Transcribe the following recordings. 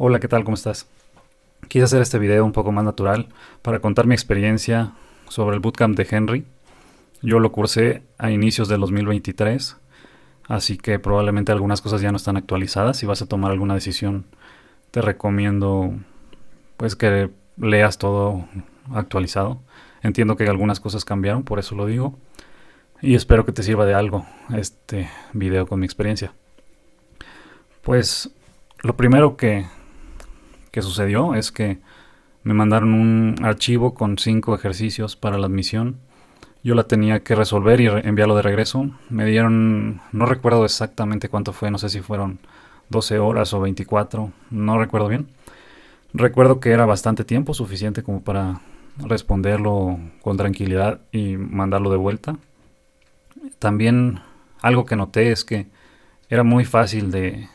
Hola, ¿qué tal? ¿Cómo estás? Quise hacer este video un poco más natural para contar mi experiencia sobre el bootcamp de Henry. Yo lo cursé a inicios del 2023, así que probablemente algunas cosas ya no están actualizadas. Si vas a tomar alguna decisión, te recomiendo pues que leas todo actualizado. Entiendo que algunas cosas cambiaron, por eso lo digo, y espero que te sirva de algo este video con mi experiencia. Pues lo primero que sucedió es que me mandaron un archivo con 5 ejercicios para la admisión. Yo la tenía que resolver y enviarlo de regreso. Me dieron, no recuerdo exactamente cuánto fue, no sé si fueron 12 horas o 24, no recuerdo bien. Recuerdo que era bastante tiempo, suficiente como para responderlo con tranquilidad y mandarlo de vuelta. También algo que noté es que era muy fácil de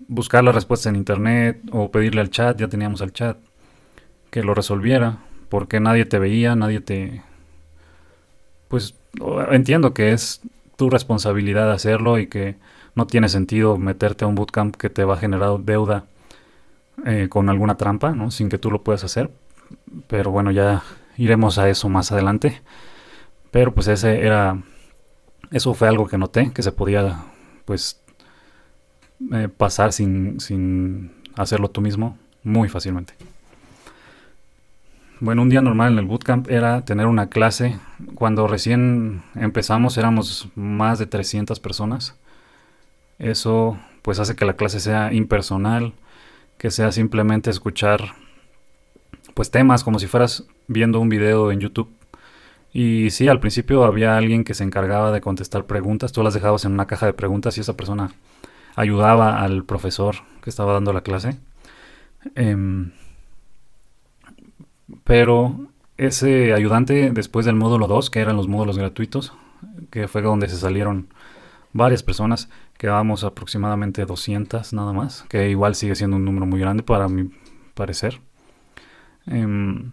buscar la respuesta en internet o pedirle al chat, ya teníamos al chat, que lo resolviera, porque nadie te veía, nadie te... Pues entiendo que es tu responsabilidad hacerlo y que no tiene sentido meterte a un bootcamp que te va a generar deuda con alguna trampa, ¿no? Sin que tú lo puedas hacer. Pero bueno, ya iremos a eso más adelante. Pero pues eso fue algo que noté, que se podía pues pasar sin hacerlo tú mismo muy fácilmente. Bueno, un día normal en el bootcamp era tener una clase. Cuando recién empezamos éramos más de 300 personas. Eso pues hace que la clase sea impersonal, que sea simplemente escuchar pues temas como si fueras viendo un video en YouTube. Y sí, al principio había alguien que se encargaba de contestar preguntas. Tú las dejabas en una caja de preguntas y esa persona ayudaba al profesor que estaba dando la clase. Em, Pero ese ayudante, después del módulo 2 que eran los módulos gratuitos, que fue donde se salieron varias personas, quedábamos aproximadamente 200 nada más, que igual sigue siendo un número muy grande para mi parecer. Em,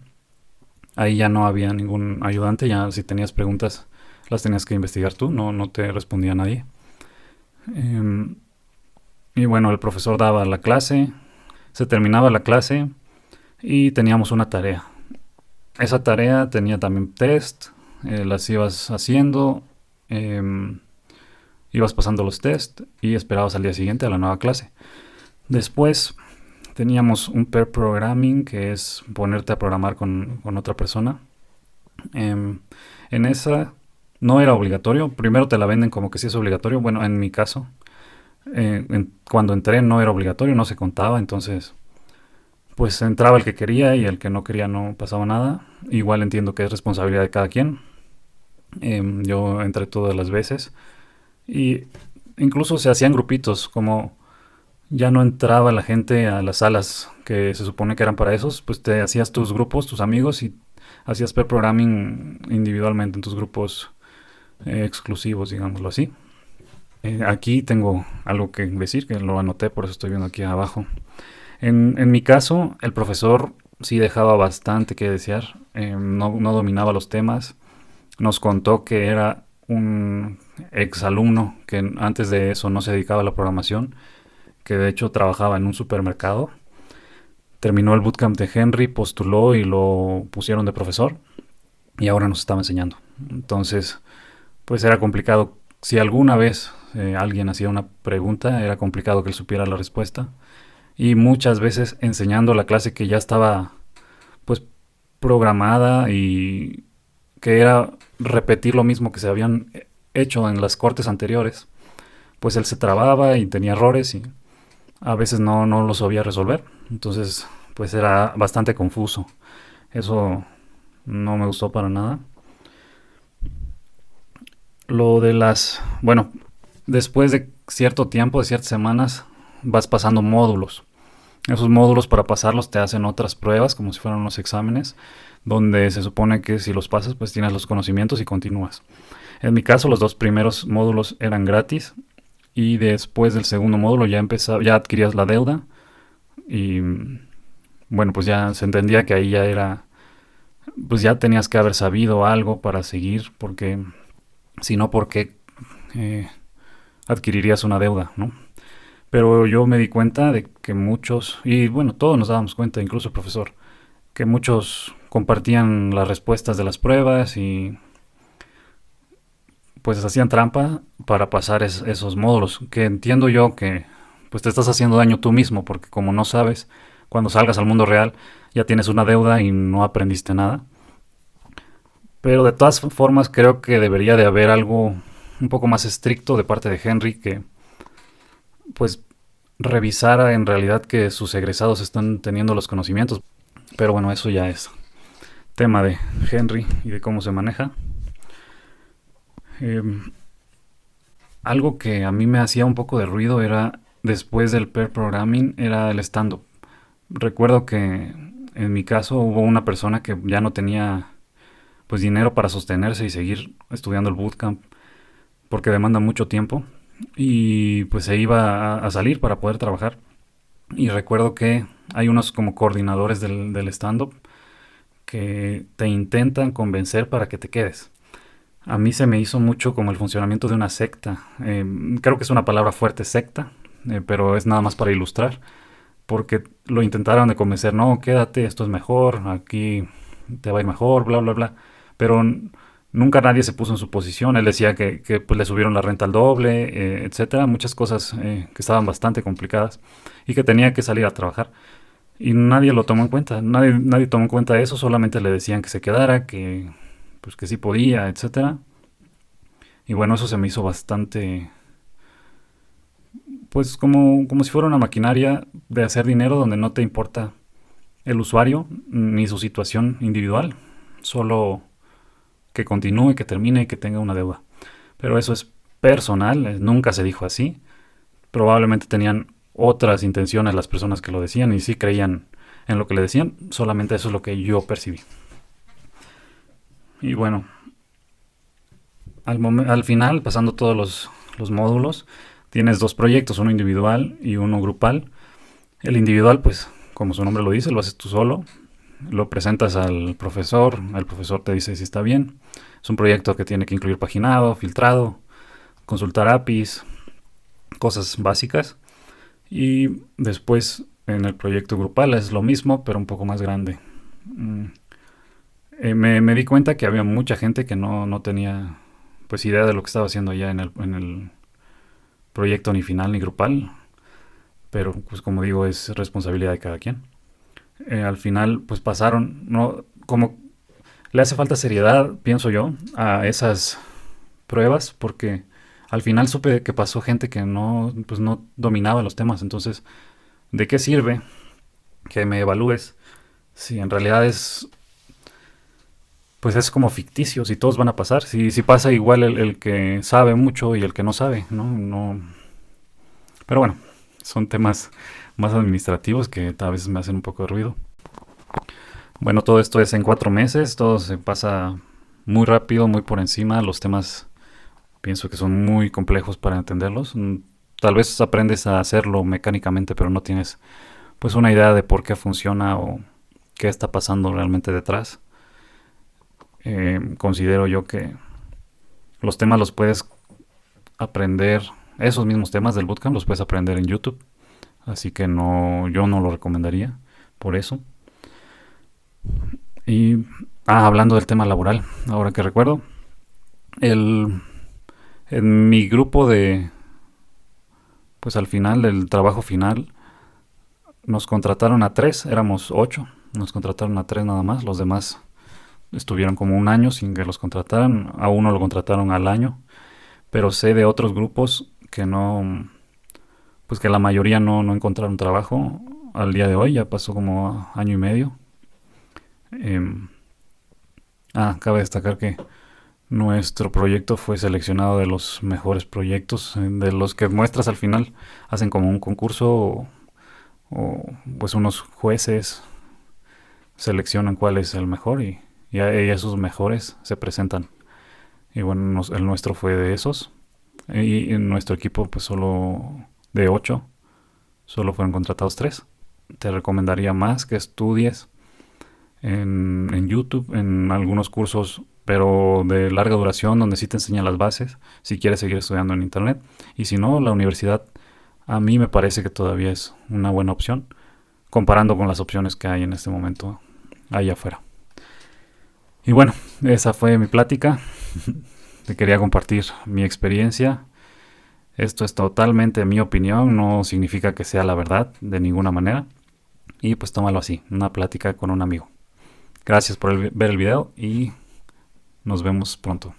Ahí ya no había ningún ayudante, ya si tenías preguntas las tenías que investigar tú, no te respondía nadie. Em, y bueno, el profesor daba la clase, se terminaba la clase y teníamos una tarea. Esa tarea tenía también test, las ibas haciendo, eh, ibas pasando los test y esperabas al día siguiente a la nueva clase. Después teníamos un pair programming, que es ponerte a programar con otra persona. En esa no era obligatorio, primero te la venden como que sí es obligatorio, bueno, en mi caso, cuando entré no era obligatorio, no se contaba, entonces pues entraba el que quería y el que no quería no pasaba nada. Igual entiendo que es responsabilidad de cada quien. Yo entré todas las veces y incluso se hacían grupitos, como ya no entraba la gente a las salas que se supone que eran para esos, pues te hacías tus grupos, tus amigos y hacías pair programming individualmente en tus grupos exclusivos, digámoslo así. Aquí tengo algo que decir, que lo anoté, por eso estoy viendo aquí abajo. En mi caso, el profesor sí dejaba bastante que desear, no dominaba los temas. Nos contó que era un exalumno que antes de eso no se dedicaba a la programación, que de hecho trabajaba en un supermercado. Terminó el bootcamp de Henry, postuló y lo pusieron de profesor y ahora nos estaba enseñando. Entonces, pues era complicado. Si alguna vez alguien hacía una pregunta, era complicado que él supiera la respuesta. Y muchas veces enseñando la clase que ya estaba pues programada y que era repetir lo mismo que se habían hecho en las cortes anteriores, pues él se trababa y tenía errores y a veces no lo sabía resolver. Entonces, pues era bastante confuso. Eso no me gustó para nada. Lo de bueno, después de cierto tiempo, de ciertas semanas, vas pasando módulos. Esos módulos, para pasarlos, te hacen otras pruebas, como si fueran unos exámenes, donde se supone que si los pasas, pues tienes los conocimientos y continúas. En mi caso, los dos primeros módulos eran gratis y después del segundo módulo ya adquirías la deuda y bueno, pues ya se entendía que ahí ya era, pues ya tenías que haber sabido algo para seguir, porque si no, ¿por qué eh, adquirirías una deuda, no? Pero yo me di cuenta de que muchos, y bueno, todos nos dábamos cuenta, incluso el profesor, que muchos compartían las respuestas de las pruebas y pues hacían trampa para pasar esos módulos, que entiendo yo que pues te estás haciendo daño tú mismo, porque como no sabes, cuando salgas al mundo real ya tienes una deuda y no aprendiste nada. Pero de todas formas creo que debería de haber algo un poco más estricto de parte de Henry que pues revisara en realidad que sus egresados están teniendo los conocimientos. Pero bueno, eso ya es tema de Henry y de cómo se maneja. Eh, Algo que a mí me hacía un poco de ruido era, después del pair programming, era el stand-up. Recuerdo que en mi caso hubo una persona que ya no tenía pues dinero para sostenerse y seguir estudiando el bootcamp porque demanda mucho tiempo y pues se iba a salir para poder trabajar. Y recuerdo que hay unos como coordinadores del stand-up que te intentan convencer para que te quedes. A mí se me hizo mucho como el funcionamiento de una secta. Creo que es una palabra fuerte, secta, pero es nada más para ilustrar, porque lo intentaron de convencer, no, quédate, esto es mejor, aquí te va a ir mejor, bla, bla, bla. Pero nunca nadie se puso en su posición. Él decía que pues, le subieron la renta al doble, etcétera, muchas cosas que estaban bastante complicadas y que tenía que salir a trabajar. Y nadie lo tomó en cuenta, nadie tomó en cuenta eso, solamente le decían que se quedara, pues que sí podía, etcétera. Y bueno, eso se me hizo bastante, pues como si fuera una maquinaria de hacer dinero donde no te importa el usuario ni su situación individual, solo que continúe, que termine y que tenga una deuda. Pero eso es personal, nunca se dijo así. Probablemente tenían otras intenciones las personas que lo decían y sí creían en lo que le decían, solamente eso es lo que yo percibí. Y bueno, al final, pasando todos los módulos, tienes dos proyectos, uno individual y uno grupal. El individual, pues, como su nombre lo dice, lo haces tú solo, lo presentas al profesor, el profesor te dice si está bien. Es un proyecto que tiene que incluir paginado, filtrado, consultar APIs, cosas básicas. Y después en el proyecto grupal es lo mismo, pero un poco más grande. Mm, me di cuenta que había mucha gente que no tenía pues idea de lo que estaba haciendo ya en el proyecto ni final ni grupal, pero pues como digo es responsabilidad de cada quien. Al final pues pasaron, no, como le hace falta seriedad, pienso yo, a esas pruebas porque al final supe que pasó gente que pues no dominaba los temas, entonces ¿de qué sirve que me evalúes si en realidad pues es como ficticio, si todos van a pasar, si pasa igual el que sabe mucho y el que no sabe, ¿no? No. Pero bueno, son temas más administrativos que a veces me hacen un poco de ruido. Bueno, todo esto es en 4 meses, todo se pasa muy rápido, muy por encima, los temas pienso que son muy complejos para entenderlos. Tal vez aprendes a hacerlo mecánicamente, pero no tienes pues una idea de por qué funciona o qué está pasando realmente detrás. Considero yo que los temas los puedes aprender, esos mismos temas del bootcamp los puedes aprender en YouTube, así que no, yo no lo recomendaría por eso. Y hablando del tema laboral, ahora que recuerdo, el, en mi grupo pues al final del trabajo final, nos contrataron a 3, éramos 8, nos contrataron a 3 nada más, los demás estuvieron como un año sin que los contrataran, a uno lo contrataron al año, pero sé de otros grupos que no, pues que la mayoría no encontraron trabajo al día de hoy, ya pasó como año y medio. Eh, Cabe destacar que nuestro proyecto fue seleccionado de los mejores proyectos, de los que muestras al final, hacen como un concurso o pues unos jueces seleccionan cuál es el mejor y esos mejores se presentan. Y bueno, el nuestro fue de esos. Y en nuestro equipo, pues solo de 8, solo fueron contratados 3. Te recomendaría más que estudies en YouTube, en algunos cursos, pero de larga duración, donde sí te enseñan las bases, si quieres seguir estudiando en internet. Y si no, la universidad A mí me parece que todavía es una buena opción, comparando con las opciones que hay en este momento allá afuera. Y bueno, esa fue mi plática. Te quería compartir mi experiencia. Esto es totalmente mi opinión, no significa que sea la verdad de ninguna manera. Y pues tómalo así, una plática con un amigo. Gracias por ver el video y nos vemos pronto.